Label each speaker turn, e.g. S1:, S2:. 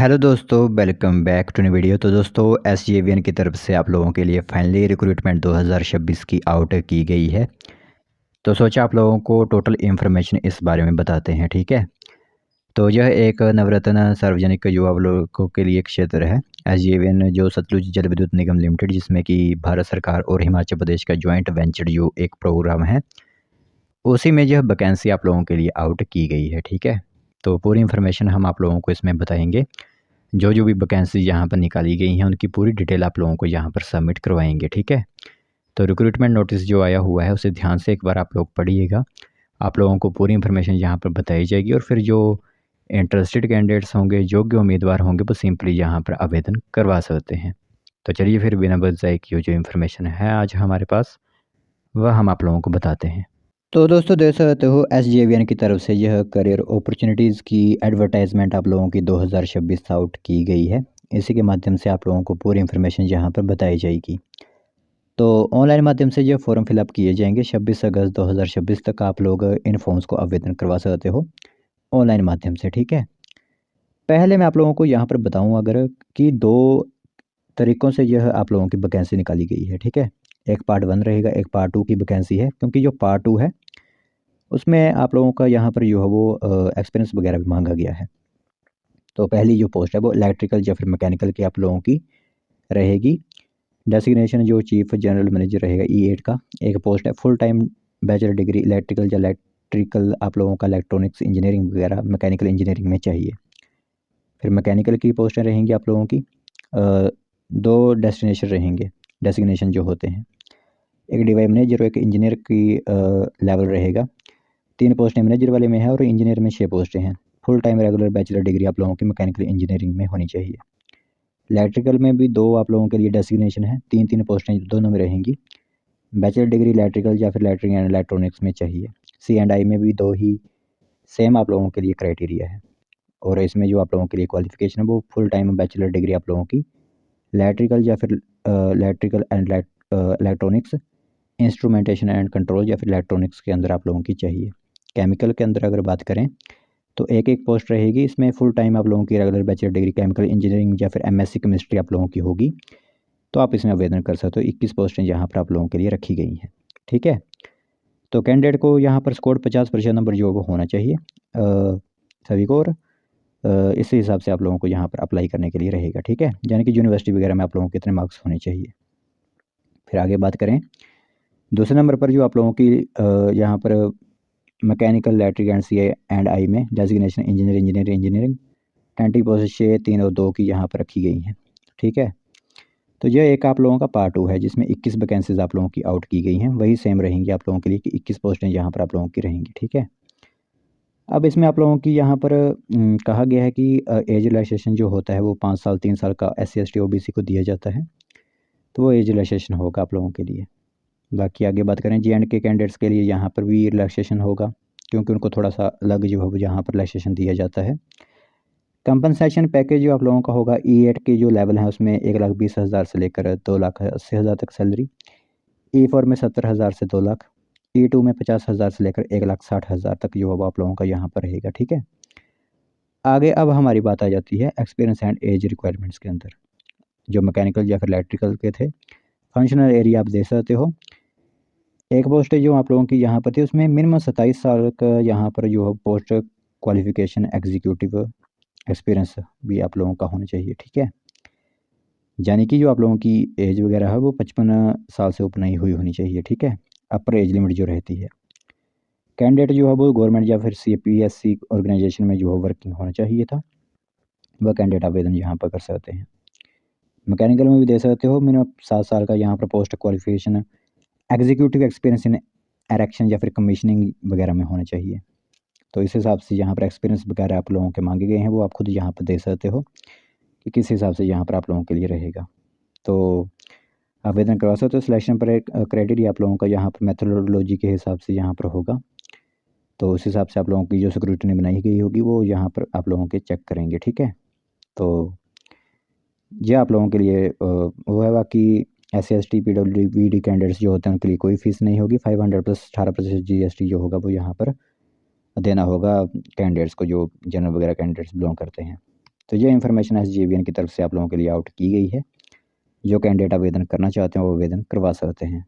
S1: Hello दोस्तों, welcome back to new video. तो दोस्तों एसजेवीएन की तरफ से आप लोगों के लिए फाइनली रिक्रूटमेंट 2026 की आउट की गई है। तो सोचा आप लोगों को टोटल इन्फॉर्मेशन इस बारे में बताते हैं, ठीक है। तो यह एक नवरत्न सार्वजनिक युवा लोगों के लिए एक क्षेत्र है। एसजेवीएन जो सतलुज जल विद्युत निगम लिमिटेड, जिसमें कि भारत सरकार और हिमाचल प्रदेश का ज्वाइंट वेंचर जो एक प्रोग्राम है, उसी में यह वैकेंसी आप लोगों के लिए आउट की गई है, ठीक है। तो पूरी इन्फॉर्मेशन हम आप लोगों को इसमें बताएंगे। जो जो भी वैकेंसी यहाँ पर निकाली गई हैं उनकी पूरी डिटेल आप लोगों को यहाँ पर सबमिट करवाएंगे, ठीक है। तो रिक्रूटमेंट नोटिस जो आया हुआ है उसे ध्यान से एक बार आप लोग पढ़िएगा। आप लोगों को पूरी इन्फॉर्मेशन यहाँ पर बताई जाएगी और फिर जो इंटरेस्टेड कैंडिडेट्स होंगे, योग्य उम्मीदवार होंगे, वो सिंपली यहाँ पर आवेदन करवा सकते हैं। तो चलिए फिर बिना बजाय की जो इन्फॉर्मेशन है आज हमारे पास, वह हम आप लोगों को बताते हैं। तो दोस्तों देख सकते हो एसजेवीएन की तरफ से यह करियर अपॉर्चुनिटीज़ की एडवर्टाइजमेंट आप लोगों की 2026 आउट की गई है। इसी के माध्यम से आप लोगों को पूरी इन्फॉर्मेशन यहाँ पर बताई जाएगी। तो ऑनलाइन माध्यम से ये फॉर्म फिलअप किए जाएंगे। 26 अगस्त 2026 तक आप लोग इन फॉर्म्स को आवेदन करवा सकते हो ऑनलाइन माध्यम से, ठीक है। पहले मैं आप लोगों को यहाँ पर बताऊँ अगर कि दो तरीक़ों से यह आप लोगों की वैकेंसी निकाली गई है, ठीक है। एक पार्ट 1 रहेगा, एक पार्ट 2 की वैकेंसी है, क्योंकि जो पार्ट 2 है उसमें आप लोगों का यहाँ पर जो है वो एक्सपीरियंस वगैरह भी मांगा गया है। तो पहली जो पोस्ट है वो इलेक्ट्रिकल या फिर मैकेनिकल की आप लोगों की रहेगी। डेसिग्नेशन जो चीफ जनरल मैनेजर रहेगा E8 का। एक पोस्ट है full time bachelor degree electrical या इलेक्ट्रिकल आप लोगों का इलेक्ट्रॉनिक्स इंजीनियरिंग वगैरह मैकेनिकल इंजीनियरिंग में चाहिए। फिर मैकेनिकल की पोस्टें रहेंगी आप लोगों की। दो डेस्टिनेशन रहेंगे, डेसिग्नेशन जो होते हैं, एक डिवाई मैनेजर और एक इंजीनियर की लेवल रहेगा। 3 पोस्टें मैनेजर वाले में है और इंजीनियर में 6 पोस्टें हैं। Full time regular bachelor degree आप लोगों की मैकेनिकल इंजीनियरिंग में होनी चाहिए। इलेक्ट्रिकल में भी 2 आप लोगों के लिए डेसिग्नेशन है, 3-3 पोस्टें दोनों में रहेंगी। बैचलर डिग्री इलेक्ट्रिकल या फिर इलेक्ट्रिक एंड इलेक्ट्रॉनिक्स में चाहिए। C&I में भी 2 ही सेम आप लोगों के लिए क्राइटेरिया है। और इसमें जो आप लोगों के लिए क्वालिफिकेशन है वो फुल टाइम बैचलर डिग्री आप लोगों की इलेक्ट्रिकल या फिर electrical and electronics instrumentation and control या फिर इलेक्ट्रॉनिक्स के अंदर आप लोगों की चाहिए। केमिकल के अंदर अगर बात करें तो एक पोस्ट रहेगी। इसमें फुल टाइम आप लोगों की regular bachelor degree chemical engineering या फिर MSc केमिस्ट्री आप लोगों की होगी, तो आप इसमें आवेदन कर सकते हो। 21 पोस्टें यहाँ पर आप लोगों के लिए रखी गई हैं, ठीक है। तो कैंडिडेट को यहाँ पर स्कोर 50% नंबर जो वो होना चाहिए सभी को। और इस हिसाब से आप लोगों को यहाँ पर अप्लाई करने के लिए रहेगा, ठीक है। यानी कि यूनिवर्सिटी वगैरह में आप लोगों को कितने मार्क्स होने चाहिए। फिर आगे बात करें, दूसरे नंबर पर जो आप लोगों की यहाँ पर मैकेनिकल इलेक्ट्रिक एंड C&I में डेजिग्नेशन इंजीनियरिंग 20 पोस्ट 6, 3 और 2 की यहाँ पर रखी गई हैं, ठीक है। तो यह एक आप लोगों का पार्ट 2 है जिसमें 21 वैकेंसीज आप लोगों की आउट की गई हैं। वही सेम रहेंगी आप लोगों के लिए कि 21 पोस्टें यहाँ पर आप लोगों की रहेंगी, ठीक है। अब इसमें आप लोगों की यहाँ पर कहा गया है कि एज रिलैक्सेशन जो होता है वो 5 साल 3 साल का SC ST OBC को दिया जाता है, तो वो एज रिलैक्सेशन होगा आप लोगों के लिए। बाकी आगे बात करें J&K कैंडिडेट्स के लिए यहाँ पर भी रिलैक्सेशन होगा, क्योंकि उनको थोड़ा सा अलग जो है यहाँ पर रिलैक्सेशन दिया जाता है। कंपनसेशन पैकेज जो आप लोगों का होगा E8 के जो लेवल है उसमें 1,20,000 से लेकर 2,80,000 तक सैलरी। E4 में 70,000 से 2 लाख। E2 में 50,000 से लेकर 1,60,000 तक जो है आप लोगों का यहाँ पर रहेगा, ठीक है। आगे अब हमारी बात आ जाती है एक्सपीरियंस एंड एज रिक्वायरमेंट्स के अंदर। जो मैकेनिकल या फिर इलेक्ट्रिकल के थे, फंक्शनल एरिया आप दे सकते हो। एक पोस्ट जो आप लोगों की यहाँ पर थी उसमें मिनिमम 27 साल का यहाँ पर जो है पोस्ट क्वालिफिकेशन एग्जीक्यूटिव एक्सपीरियंस भी आप लोगों का होना चाहिए, ठीक है। यानी कि जो आप लोगों की एज वगैरह है वो 55 साल से ऊपर नहीं हुई होनी चाहिए, ठीक है। अपर एज लिमिट जो रहती है। कैंडिडेट जो है वो गवर्नमेंट या फिर CPSC ऑर्गेनाइजेशन में जो है वर्किंग होना चाहिए था, वह कैंडिडेट आवेदन यहाँ पर कर सकते हैं। मैकेनिकल में भी दे सकते हो। मिनिमम 7 साल का यहाँ पर post qualification executive experience in erection या फिर कमीशनिंग वगैरह में होना चाहिए। तो इस हिसाब से यहाँ पर एक्सपीरियंस वगैरह आप लोगों के मांगे गए हैं, वो आप खुद यहाँ पर दे सकते हो कि किस हिसाब से यहाँ पर आप लोगों के लिए रहेगा। तो आवेदन करवा सकते हो। सिलेक्शन पर एक क्राइटेरिया आप लोगों का यहाँ पर मेथोडोलॉजी के हिसाब से यहाँ पर होगा, तो उस हिसाब से आप लोगों की जो स्क्रूटनी बनाई गई होगी वो यहाँ पर आप लोगों के चेक करेंगे, ठीक है। तो ये आप लोगों के लिए वो है। बाकी SC ST PWD कैंडिडेट्स जो होते हैं उनके लिए कोई फीस नहीं होगी। 500 प्लस 18% GST जो होगा वो यहाँ पर देना होगा कैंडिडेट्स को, जो जनरल वगैरह कैंडिडेट्स बिलोंग करते हैं। तो ये इन्फॉर्मेशन SJVN की तरफ से आप लोगों के लिए आउट की गई है। जो कैंडिडेट आवेदन करना चाहते हैं वो आवेदन करवा सकते हैं।